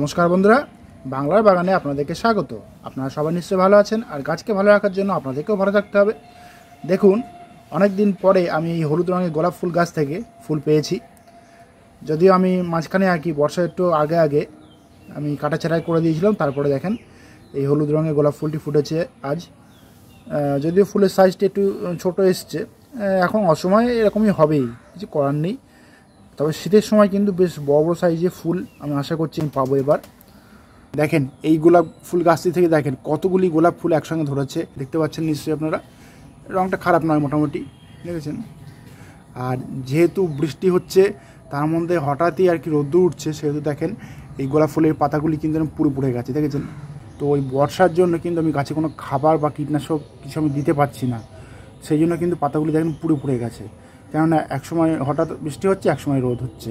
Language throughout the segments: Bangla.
নমস্কার বন্ধুরা, বাংলার বাগানে আপনাদেরকে স্বাগত। আপনারা সবাই নিশ্চয়ই ভালো আছেন, আর গাছকে ভালো রাখার জন্য আপনাদেরকেও ভালো থাকতে হবে। দেখুন, অনেক দিন পরে আমি এই হলুদ রঙের গোলাপ ফুল গাছ থেকে ফুল পেয়েছি। যদিও আমি মাঝখানে বর্ষার একটু আগে আমি কাটাছাড়াই করে দিয়েছিলাম, তারপরে দেখেন এই হলুদ রঙের গোলাপ ফুলটি ফুটেছে আজ। যদিও ফুলের সাইজটা একটু ছোট এসছে, এখন অসময়ে এরকমই হবেই, কিছু করার নেই। তবে শীতের সময় কিন্তু বেশ বড় বড় সাইজের ফুল আমি আশা করছি আমি পাবো এবার। দেখেন এই গোলাপ ফুল গাছটি থেকে দেখেন কতগুলি গোলাপ ফুল একসঙ্গে ধরেছে, দেখতে পাচ্ছেন নিশ্চয়ই আপনারা। রঙটা খারাপ নয় মোটামুটি, দেখেছেন। আর যেহেতু বৃষ্টি হচ্ছে, তার মধ্যে হঠাৎই রোদ্দুর উঠছে, সেহেতু দেখেন এই গোলাপ ফুলের পাতাগুলি কিন্তু পুরো পুড়ে গেছে, দেখেছেন। তো ওই বর্ষার জন্য কিন্তু আমি গাছে কোনো খাবার বা কীটনাশক কিছু আমি দিতে পারছি না, সেই জন্য কিন্তু পাতাগুলি দেখেন পুরো পুড়ে গেছে। কেননা একসময় হঠাৎ বৃষ্টি হচ্ছে, একসময় রোদ হচ্ছে,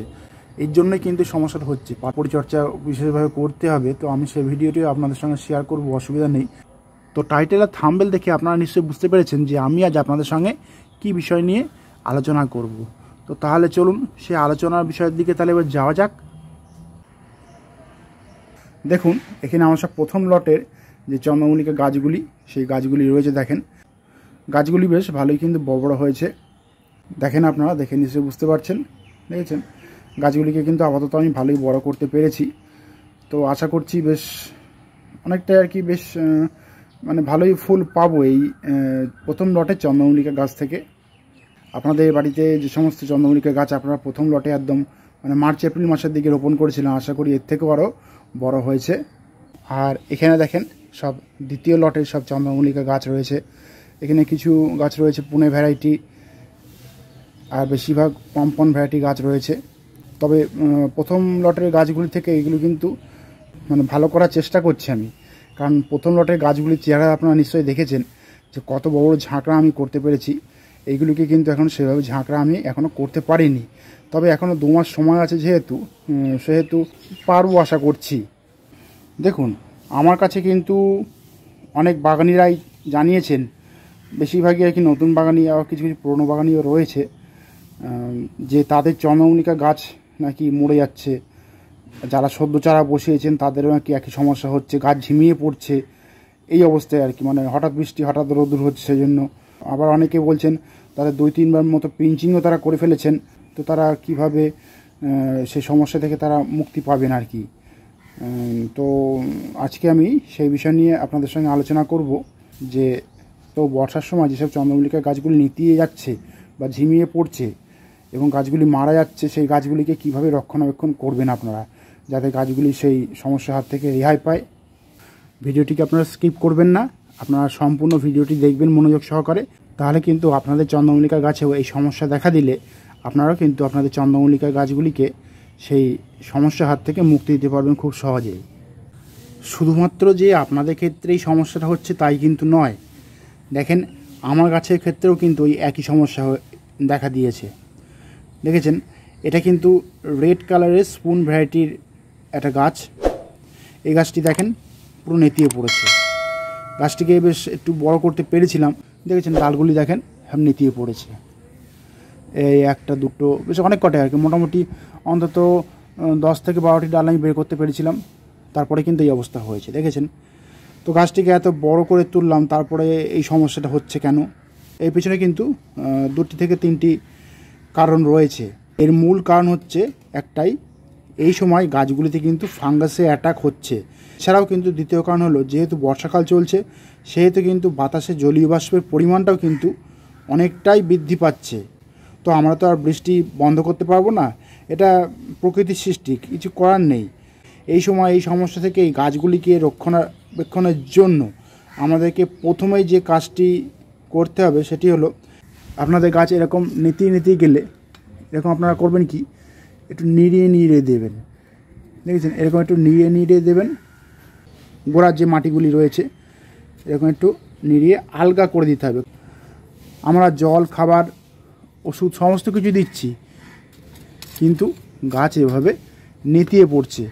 এই জন্যই কিন্তু সমস্যাটা হচ্ছে। পরিচর্যা বিশেষভাবে করতে হবে, তো আমি সেই ভিডিওটি আপনাদের সঙ্গে শেয়ার করব, অসুবিধা নেই। তো টাইটেল আর থাম্বনেল দেখে আপনারা নিশ্চয়ই বুঝতে পেরেছেন যে আমি আজ আপনাদের সঙ্গে কি বিষয় নিয়ে আলোচনা করব। তো তাহলে চলুন সেই আলোচনার বিষয়ের দিকে তাহলে এবার যাওয়া যাক। দেখুন, এখানে আমার সব প্রথম লটের যে চন্দ্রমল্লিকা গাছগুলি, সেই গাছগুলি রয়েছে। দেখেন গাছগুলি বেশ ভালোই কিন্তু বড় বড় হয়েছে, দেখেন আপনারা দেখে নিশ্চয়ই বুঝতে পারছেন, দেখেছেন। গাছগুলিকে কিন্তু আপাতত আমি ভালোই বড় করতে পেরেছি। তো আশা করছি বেশ অনেকটাই বেশ মানে ভালোই ফুল পাবো এই প্রথম লটের চন্দ্রমল্লিকা গাছ থেকে। আপনাদের বাড়িতে যে সমস্ত চন্দ্রমল্লিকা গাছ আপনারা প্রথম লটে একদম মানে মার্চ এপ্রিল মাসের দিকে রোপণ করেছিলাম, আশা করি এর থেকেও আরও বড় হয়েছে। আর এখানে দেখেন সব দ্বিতীয় লটের সব চন্দ্রমল্লিকা গাছ রয়েছে। এখানে কিছু গাছ রয়েছে পুনে ভ্যারাইটি, আর বেশিরভাগ পম্পন ভ্যারাইটি গাছ রয়েছে। তবে প্রথম লটের গাছগুলি থেকে এগুলো কিন্তু মানে ভালো করার চেষ্টা করছি আমি, কারণ প্রথম লটের গাছগুলির চেহারা আপনারা নিশ্চয়ই দেখেছেন যে কত বড় বড় ঝাঁকড়া আমি করতে পেরেছি। এইগুলিকে কিন্তু এখন সেভাবে ঝাঁকড়া আমি এখনও করতে পারিনি, তবে এখনও 2 মাস সময় আছে সেহেতু পারবো আশা করছি। দেখুন, আমার কাছে কিন্তু অনেক বাগানিরাই জানিয়েছেন, বেশিরভাগই নতুন বাগানি, আর কিছু কিছু পুরনো বাগানিও রয়েছে, যে তাদের চন্দ্রমল্লিকা গাছ নাকি মরে যাচ্ছে। যারা সদ্য চারা বসিয়েছেন তাদেরও নাকি একই সমস্যা হচ্ছে, গাছ ঝিমিয়ে পড়ছে এই অবস্থায় মানে হঠাৎ বৃষ্টি হঠাৎ রোদ্দুর হচ্ছে সেজন্য। আবার অনেকে বলছেন তাদের 2-3 বার মতো পিঞ্চিংও তারা করে ফেলেছেন, তো তারা কিভাবে সেই সমস্যা থেকে তারা মুক্তি পাবেন তো আজকে আমি সেই বিষয় নিয়ে আপনাদের সঙ্গে আলোচনা করব যে তো বর্ষার সময় যেসব চন্দ্রমল্লিকা গাছগুলি নিতিয়ে যাচ্ছে বা ঝিমিয়ে পড়ছে এবং গাছগুলি মারা যাচ্ছে, সেই গাছগুলিকে কিভাবে রক্ষণাবেক্ষণ করবেন আপনারা, যাতে গাছগুলি সেই সমস্যার হাত থেকে রেহাই পায়। ভিডিওটিকে আপনারা স্কিপ করবেন না, আপনারা সম্পূর্ণ ভিডিওটি দেখবেন মনোযোগ সহকারে, তাহলে কিন্তু আপনাদের চন্দ্রমল্লিকা গাছেও এই সমস্যা দেখা দিলে আপনারাও কিন্তু আপনাদের চন্দ্রমল্লিকা গাছগুলিকে সেই সমস্যার হাত থেকে মুক্তি দিতে পারবেন খুব সহজেই। শুধুমাত্র যে আপনাদের ক্ষেত্রে এই সমস্যাটা হচ্ছে তাই কিন্তু নয়, দেখেন আমার গাছের ক্ষেত্রেও কিন্তু ওই একই সমস্যা দেখা দিয়েছে। দেখেছেন, এটা কিন্তু রেড কালারের স্পুন ভ্যারাইটির একটা গাছ। এই গাছটি দেখেন পুরো নেতিয়ে পড়েছে। গাছটিকে বেশ একটু বড় করতে পেরেছিলাম, দেখেছেন ডালগুলি দেখেন সব নেতিয়ে পড়েছে। এই একটা দুটো বেশ অনেক কটাই মোটামুটি অন্তত 10 থেকে 12টি ডাল আমি বের করতে পেরেছিলাম, তারপরে কিন্তু এই অবস্থা হয়েছে, দেখেছেন। তো গাছটিকে এত বড় করে তুললাম, তারপরে এই সমস্যাটা হচ্ছে কেন? এই পেছনে কিন্তু 2 থেকে 3টি কারণ রয়েছে। এর মূল কারণ হচ্ছে একটাই, এই সময় গাছগুলিতে কিন্তু ফাঙ্গাসে অ্যাটাক হচ্ছে। এছাড়াও কিন্তু দ্বিতীয় কারণ হলো, যেহেতু বর্ষাকাল চলছে সেহেতু কিন্তু বাতাসে জলীয় বাষ্পের পরিমাণটাও কিন্তু অনেকটাই বৃদ্ধি পাচ্ছে। তো আমরা তো আর বৃষ্টি বন্ধ করতে পারবো না, এটা প্রকৃতির সৃষ্টি, কিছু করার নেই। এই সময় এই সমস্যা থেকে এই গাছগুলিকে রক্ষণাবেক্ষণের জন্য আমাদেরকে প্রথমেই যে কাজটি করতে হবে সেটি হলো, আপনাদের গাছ এরকম নিতিয়ে গেলে এরকম আপনারা করবেন কি, একটু নিড়িয়ে দেবেন, দেখেছেন, এরকম একটু নিড়িয়ে দেবেন। গোড়ার যে মাটিগুলি রয়েছে এরকম একটু নিড়িয়ে আলগা করে দিতে হবে। আমরা জল, খাবার, ওষুধ সমস্ত কিছু দিচ্ছি, কিন্তু গাছ এভাবে নেতিয়ে পড়ছে।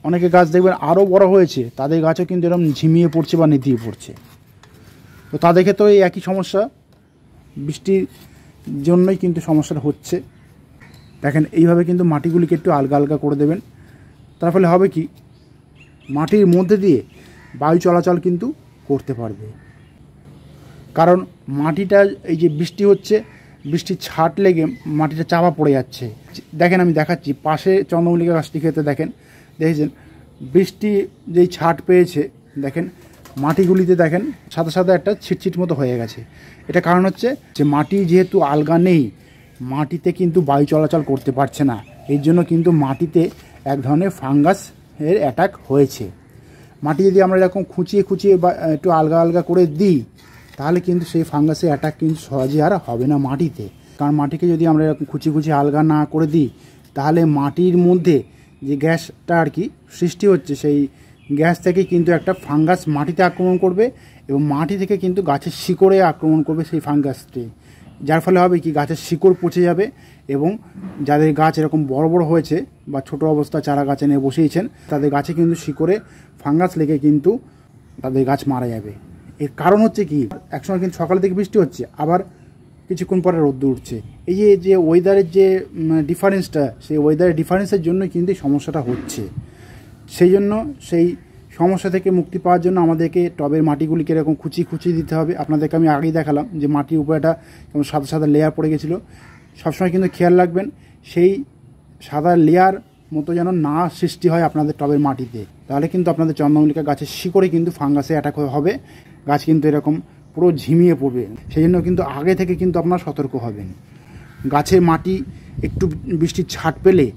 অনেকে গাছ দেখবেন আরও বড় হয়েছে, তাদের গাছও কিন্তু এরকম ঝিমিয়ে পড়ছে বা নেতিয়ে পড়ছে। তো তাদের ক্ষেত্রেও এই একই সমস্যা, বৃষ্টির জন্যই কিন্তু সমস্যাটা হচ্ছে। দেখেন এইভাবে কিন্তু মাটিগুলিকে একটু আলগা করে দেবেন, তার ফলে হবে কি, মাটির মধ্যে দিয়ে বায়ু চলাচল কিন্তু করতে পারবে। কারণ মাটিটা এই যে বৃষ্টি হচ্ছে, বৃষ্টির ছাট লেগে মাটিটা চাপা পড়ে যাচ্ছে। দেখেন আমি দেখাচ্ছি, পাশে চন্দ্রমল্লিকা গাছটি ক্ষেত্রে দেখেছেন বৃষ্টি যেই ছাট পেয়েছে, দেখেন মাটিগুলিতে দেখেন সাদা সাদা একটা ছিটছিট মতো হয়ে গেছে। এটা কারণ হচ্ছে যে মাটি যেহেতু আলগা নেই, মাটিতে কিন্তু বায়ু চলাচল করতে পারছে না, এর জন্য কিন্তু মাটিতে এক ধরনের ফাঙ্গাস এর অ্যাটাক হয়েছে। মাটি যদি আমরা এরকম খুঁচিয়ে খুঁচিয়ে বা একটু আলগা আলগা করে দিই, তাহলে কিন্তু সেই ফাঙ্গাসের অ্যাটাক কিন্তু সহজে আর হবে না মাটিতে। কারণ মাটিকে যদি আমরা এরকম খুঁচিয়ে খুঁচিয়ে আলগা না করে দিই, তাহলে মাটির মধ্যে যে গ্যাসটা আর কি সৃষ্টি হচ্ছে, সেই গ্যাস থেকে কিন্তু একটা ফাঙ্গাস মাটিতে আক্রমণ করবে এবং মাটি থেকে কিন্তু গাছের শিকড়ে আক্রমণ করবে সেই ফাঙ্গাসটি। যার ফলে হবে কি, গাছের শিকড় পচে যাবে এবং যাদের গাছ এরকম বড় বড় হয়েছে বা ছোট অবস্থা চারা গাছে নিয়ে বসিয়েছেন, তাদের গাছে কিন্তু শিকড়ে ফাঙ্গাস লেগে কিন্তু তাদের গাছ মারা যাবে। এর কারণ হচ্ছে কি, একসময় কিন্তু সকাল থেকে বৃষ্টি হচ্ছে, আবার কিছুক্ষণ পরে রোদ্দুর উঠছে। এই যে ওয়েদারের যে ডিফারেন্সটা, সেই ওয়েদারের ডিফারেন্সের জন্যই কিন্তু সমস্যাটা হচ্ছে। সেই জন্য সেই সমস্যা থেকে মুক্তি পাওয়ার জন্য আমাদেরকে টবের মাটিগুলিকে এরকম খুঁচিয়ে দিতে হবে। আপনাদেরকে আমি আগেই দেখালাম যে মাটির উপরে একটা যেমন সাদা সাদা লেয়ার পড়ে গেছিলো। সবসময় কিন্তু খেয়াল রাখবেন সেই সাদা লেয়ার মতো যেন না সৃষ্টি হয় আপনাদের টবের মাটিতে, তাহলে কিন্তু আপনাদের চন্দ্রমল্লিকা গাছের শিকড়ে কিন্তু ফাঙ্গাসে অ্যাটাক হবে, গাছ কিন্তু এরকম পুরো ঝিমিয়ে পড়বে। সেই জন্য কিন্তু আগে থেকে কিন্তু আপনারা সতর্ক হবেন। গাছের মাটি একটু বৃষ্টির ছাট পেলে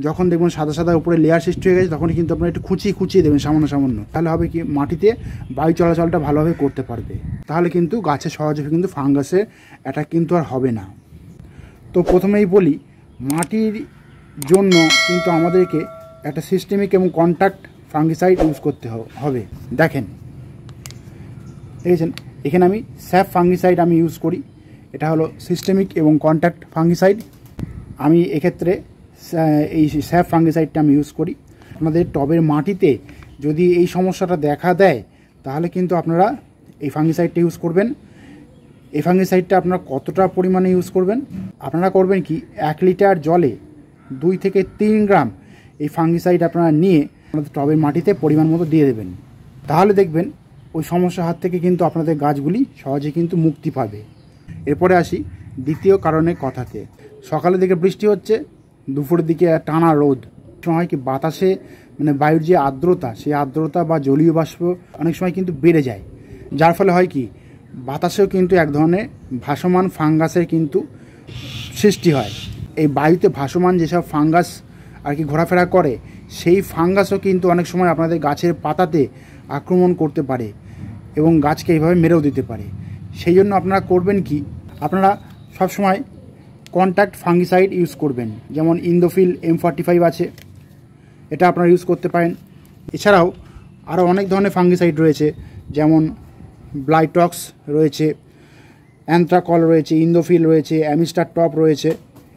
যখন দেখবেন সাদা সাদা উপরে লেয়ার সৃষ্টি হয়ে গেছে, তখন কিন্তু আপনারা একটু খুঁচিয়ে দেবেন সামান্য। তাহলে হবে কি, মাটিতে বায়ু চলাচলটা ভালোভাবে করতে পারবে। তাহলে কিন্তু গাছে সহজে কিন্তু ফাঙ্গাসের অ্যাটাক কিন্তু আর হবে না। তো প্রথমেই বলি, মাটির জন্য কিন্তু আমাদেরকে একটা সিস্টেমিক এবং কন্ট্যাক্ট ফাঙ্গিসাইড ইউজ করতে হবে। দেখেন এখানে আমি স্যাপ ফাঙ্গিসাইড আমি ইউজ করি। এটা হলো সিস্টেমিক এবং কন্ট্যাক্ট ফাঙ্গিসাইড। আমি এক্ষেত্রে এই স্যাপ ফাঙ্গিসাইডটা আমি ইউজ করি। আপনাদের টবের মাটিতে যদি এই সমস্যাটা দেখা দেয়, তাহলে কিন্তু আপনারা এই ফাঙ্গিসাইডটা ইউজ করবেন। এই ফাঙ্গিসাইডটা আপনারা কতটা পরিমাণে ইউজ করবেন, আপনারা করবেন কি, 1 লিটার জলে 2 থেকে 3 গ্রাম এই ফাঙ্গিসাইড আপনারা নিয়ে আপনাদের টবের মাটিতে পরিমাণ মতো দিয়ে দেবেন। তাহলে দেখবেন ওই সমস্যার হাত থেকে কিন্তু আপনাদের গাছগুলি সহজে কিন্তু মুক্তি পাবে। এরপরে আসি দ্বিতীয় কারণের কথাতে। সকালের দিকে বৃষ্টি হচ্ছে, দুপুরের দিকে টানা রোদ। সময় কি বাতাসে মানে বায়ুর যে আর্দ্রতা, সেই আর্দ্রতা বা জলীয় বাষ্প অনেক সময় কিন্তু বেড়ে যায়। যার ফলে হয় কি, বাতাসেও কিন্তু এক ধরনের ভাসমান ফাঙ্গাসের কিন্তু সৃষ্টি হয়। এই বায়ুতে ভাসমান যেসব ফাঙ্গাস আর কি ঘোরাফেরা করে, সেই ফাঙ্গাসও কিন্তু অনেক সময় আপনাদের গাছের পাতাতে আক্রমণ করতে পারে এবং গাছকে এইভাবে মেরেও দিতে পারে। সেই জন্য আপনারা করবেন কি, আপনারা সবসময় কন্ট্যাক্ট ফাঙ্গিসাইড ইউজ করবেন। যেমন ইন্দোফিল M45 আছে, এটা আপনারা ইউজ করতে পারেন। এছাড়াও আরও অনেক ধরনের ফাঙ্গিসাইড রয়েছে, যেমন ব্লাইটক্স রয়েছে, অ্যান্থ্রাকল রয়েছে, ইন্দোফিল রয়েছে, অ্যামিস্টার টপ রয়েছে,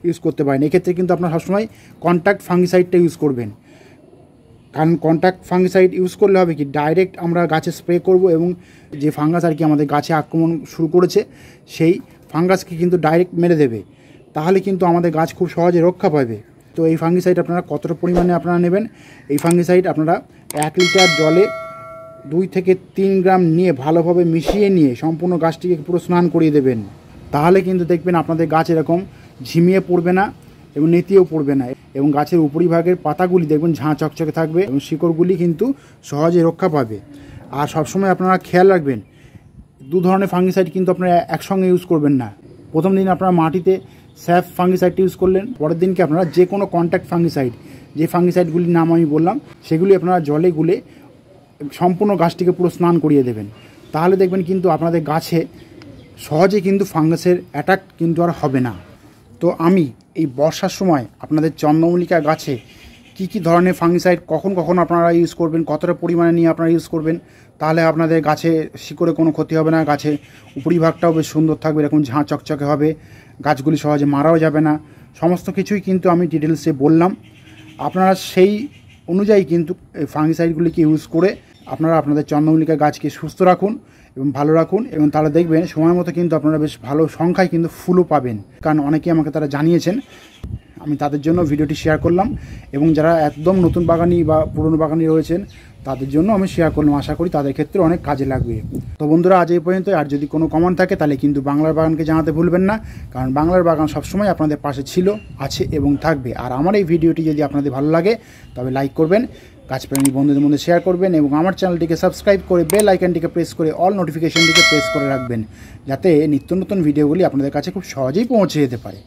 ইউজ করতে পারেন। এক্ষেত্রে কিন্তু আপনারা সবসময় কন্ট্যাক্ট ফাঙ্গিসাইডটা ইউজ করবেন। কারণ কন্ট্যাক্ট ফাঙ্গিসাইড ইউজ করলে হবে কি, ডাইরেক্ট আমরা গাছে স্প্রে করব এবং যে ফাঙ্গাস আর কি আমাদের গাছে আক্রমণ শুরু করেছে, সেই ফাঙ্গাসকে কিন্তু ডাইরেক্ট মেরে দেবে। তাহলে কিন্তু আমাদের গাছ খুব সহজে রক্ষা পাবে। তো এই ফাঙ্গিসাইড আপনারা কতটা পরিমাণে আপনারা নেবেন, এই ফাঙ্গিসাইড আপনারা 1 লিটার জলে 2 থেকে 3 গ্রাম নিয়ে ভালোভাবে মিশিয়ে নিয়ে সম্পূর্ণ গাছটিকে পুরো স্নান করিয়ে দেবেন। তাহলে কিন্তু দেখবেন আপনাদের গাছ এরকম ঝিমিয়ে পড়বে না এবং নেতিয়েও পড়বে না, এবং গাছের উপরিভাগের পাতাগুলি দেখবেন ঝাঁ চকচকে থাকবে এবং শিকড়গুলি কিন্তু সহজে রক্ষা পাবে। আর সবসময় আপনারা খেয়াল রাখবেন, 2 ধরনের ফাঙ্গিসাইড কিন্তু আপনারা একসঙ্গে ইউজ করবেন না। প্রথম দিন আপনারা মাটিতে স্যাপ ফাঙ্গিসাইডটি ইউজ করলেন, পরের দিনকে আপনারা যে কোনো কন্ট্যাক্ট ফাঙ্গিসাইড, যে ফাঙ্গিসাইডগুলির নাম আমি বললাম, সেগুলি আপনারা জলে গুলে সম্পূর্ণ গাছটিকে পুরো স্নান করিয়ে দেবেন। তাহলে দেখবেন কিন্তু আপনাদের গাছে সহজে কিন্তু ফাঙ্গাসের অ্যাটাক কিন্তু আর হবে না। তো আমি এই বর্ষার সময় আপনাদের চন্দ্রমল্লিকা গাছে কি ধরনের ফাঙ্গিসাইড কখন আপনারা ইউজ করবেন, কতটা পরিমাণে নিয়ে আপনারা ইউজ করবেন, তাহলে আপনাদের গাছে শিকড়ে কোনো ক্ষতি হবে না, গাছের উপরিভাগটাও বেশ সুন্দর থাকবে, এরকম ঝাঁ চকচকে হবে, গাছগুলি সহজে মারাও যাবে না। সমস্ত কিছুই কিন্তু আমি ডিটেলসে বললাম। আপনারা সেই অনুযায়ী কিন্তু এই ফাঙ্গিসাইডগুলিকে ইউজ করে আপনারা আপনাদের চন্দ্রমল্লিকা গাছকে সুস্থ রাখুন এবং ভালো রাখুন, এবং তাহলে দেখবেন সময় মতো কিন্তু আপনারা বেশ ভালো সংখ্যায় কিন্তু ফুলও পাবেন। কারণ অনেকেই আমাকে তারা জানিয়েছেন আমি তাদের জন্য ভিডিওটি শেয়ার করলাম, এবং যারা একদম নতুন বাগানি বা পুরনো বাগানি রয়েছেন তাদের জন্য আমি শেয়ার করলাম। আশা করি তাদের ক্ষেত্রে অনেক কাজে লাগবে। তো বন্ধুরা, আজ এই পর্যন্ত। আর যদি কোনো কমেন্ট থাকে তাহলে কিন্তু বাংলার বাগানকে জানাতে ভুলবেন না, কারণ বাংলার বাগান সবসময় আপনাদের পাশে ছিল, আছে এবং থাকবে। আর আমার এই ভিডিওটি যদি আপনাদের ভালো লাগে তবে লাইক করবেন, গাছপ্রেমী বন্ধুদের মধ্যে শেয়ার করবেন, এবং আমার চ্যানেলটিকে সাবস্ক্রাইব করে বেল আইকনটিকে প্রেস করে অল নোটিফিকেশনটিকে প্রেস করে রাখবেন, যাতে নিত্য নতুন ভিডিওগুলি আপনাদের কাছে খুব সহজেই পৌঁছে যেতে পারে।